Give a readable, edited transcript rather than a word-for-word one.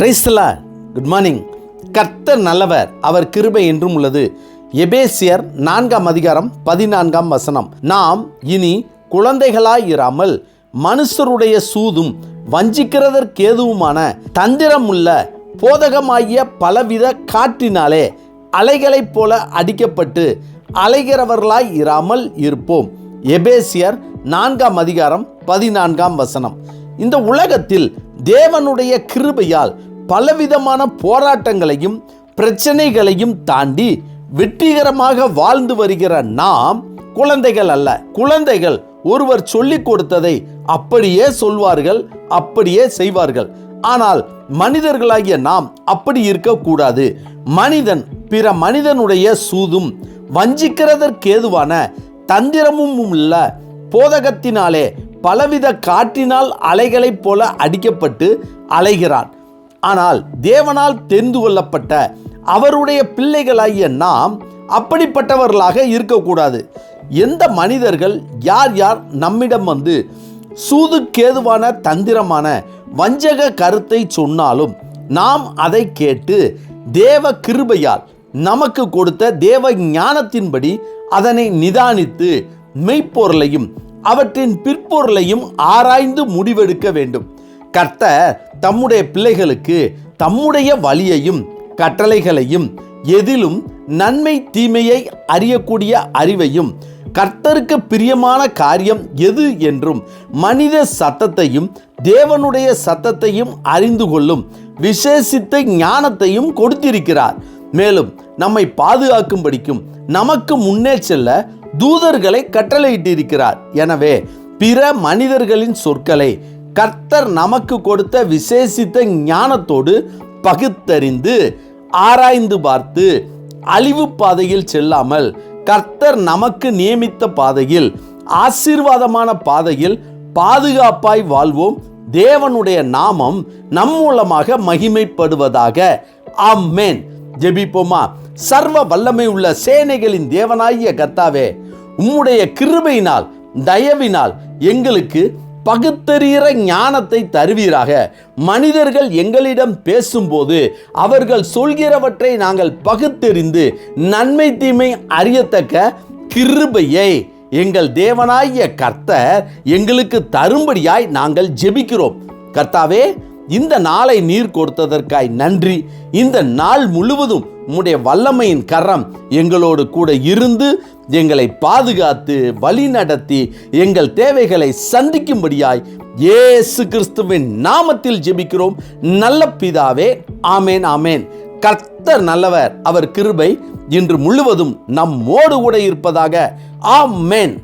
Praise the Lord. Good morning. கர்த்தர் நல்லவர், அவர் கிருபை என்றும் உள்ளது. எபேசியர் 4:14 நாம் இனி குழந்தைகளாயிராமல் மனுஷருடைய சூதும் வஞ்சிக்கிறதற்கேதுவுமான தந்திரமுள்ள போதகமாகிய பலவித காற்றினாலே அலைகளைப் போல அடிக்கப்பட்டு அலைகிறவர்களாய் இராமல் இருப்போம். எபேசியர் 4:14. இந்த உலகத்தில் தேவனுடைய கிருபையால் பலவிதமான போராட்டங்களையும் பிரச்சனைகளையும் தாண்டி வெற்றிகரமாக வாழ்ந்து வருகிற நாம் குழந்தைகள் அல்ல. குழந்தைகள் ஒருவர் சொல்லிக் கொடுத்ததை அப்படியே சொல்வார்கள், அப்படியே செய்வார்கள். ஆனால் மனிதர்களாகிய நாம் அப்படி இருக்கக்கூடாது. மனிதன் பிற மனிதனுடைய சூதும் வஞ்சிக்கிறதற்கேதுவான தந்திரமும் உள்ள போதகத்தினாலே பலவித காற்றினால் அலைகளைப் போல அடிக்கப்பட்டு அலைகிறான். ஆனால் தேவனால் தெரிந்து கொள்ளப்பட்ட அவருடைய பிள்ளைகளாகிய நாம் அப்படிப்பட்டவர்களாக இருக்கக்கூடாது. எந்த மனிதர்கள் யார் யார் நம்மிடம் வந்து சூதுக்கேதுவான தந்திரமான வஞ்சக கருத்தை சொன்னாலும் நாம் அதை கேட்டு தேவ கிருபையால் நமக்கு கொடுத்த தேவ ஞானத்தின்படி அதனை நிதானித்து மெய்ப்பொருளையும் அவற்றின் பிற்பொருளையும் ஆராய்ந்து முடிவெடுக்க வேண்டும். கர்த்தர் தம்முடைய பிள்ளைகளுக்கு தம்முடைய வழியையும் கட்டளைகளையும் எதிலும் நன்மை தீமையை அறியக்கூடிய அறிவையும் கர்த்தருக்கு பிரியமான காரியம் எது என்றும் மனித சத்தத்தையும் தேவனுடைய சத்தத்தையும் அறிந்து கொள்ளும் விசேஷித்த ஞானத்தையும் கொடுத்திருக்கிறார். மேலும் நம்மை பாதுகாக்கும்படிக்கும் நமக்கு முன்னே செல்ல தூதர்களை கட்டளையிட்டிருக்கிறார். எனவே பிற மனிதர்களின் சொற்களை கர்த்தர் நமக்கு கொடுத்த விசேஷித்த ஞானத்தோடு பகுத்தறிந்து ஆராய்ந்து பார்த்து அழிவு பாதையில் செல்லாமல் கர்த்தர் நமக்கு நியமித்த பாதையில் ஆசீர்வாதமான பாதையில் பாதுகாப்பாய் வாழ்வோம். தேவனுடைய நாமம் நம் மூலமாக மகிமைப்படுவதாக. ஆமென். ஜெபிப்போமா. சர்வ வல்லமை உள்ள சேனைகளின் தேவனாகிய கர்த்தாவே, உம்முடைய கிருபையினால் தயவினால் எங்களுக்கு பகுத்தறிகிற ஞானத்தை தருவீராக. மனிதர்கள் எங்களிடம் பேசும்போது அவர்கள் சொல்கிறவற்றை நாங்கள் பகுத்தறிந்து நன்மை தீமை அறியத்தக்க கிருபையை எங்கள் தேவனாகிய கர்த்தர் எங்களுக்கு தரும்படியாய் நாங்கள் ஜெபிக்கிறோம். கர்த்தாவே, இந்த நாளை நீர் கொடுத்ததற்காய் நன்றி. இந்த நாள் முழுவதும் உம்முடைய வல்லமையின் கரம் எங்களோடு கூட இருந்து எங்களை பாதுகாத்து வழி நடத்தி எங்கள் தேவைகளை சந்திக்கும்படியாய் இயேசு கிறிஸ்துவின் நாமத்தில் ஜெபிக்கிறோம் நல்ல பிதாவே. ஆமேன், ஆமேன். கர்த்தர் நல்லவர், அவர் கிருபை இன்று முழுவதும் நம்மோடு கூட இருப்பதாக. ஆமேன்.